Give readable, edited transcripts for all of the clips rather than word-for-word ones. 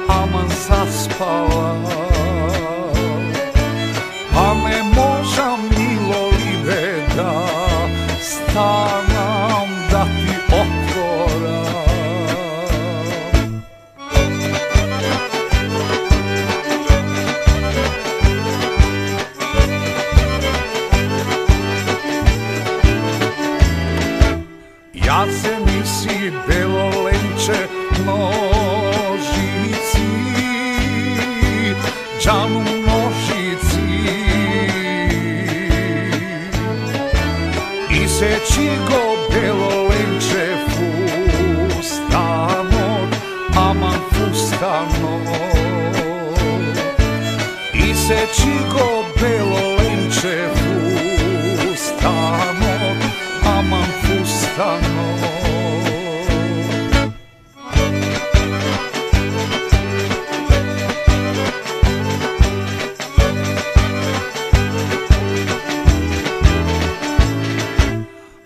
aman zaspala. Pa ne možam milo libe da stanam da ti otvoram. Ja se nisi belo lenče nožici, džanu nožici, i seći go belo lenče fustano, aman fustano, i seći go belo lenče fustano, aman fustano.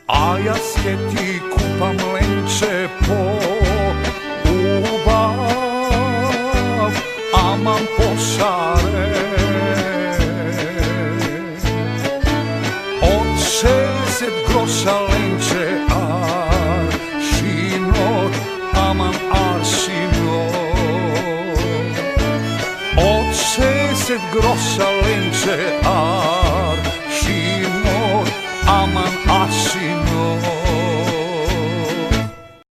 A ja sjeti kupam lenče po ubav, aman pošare. Od 60 groša lenče aršino, aman aršino. Od 60 groša lenče aršino,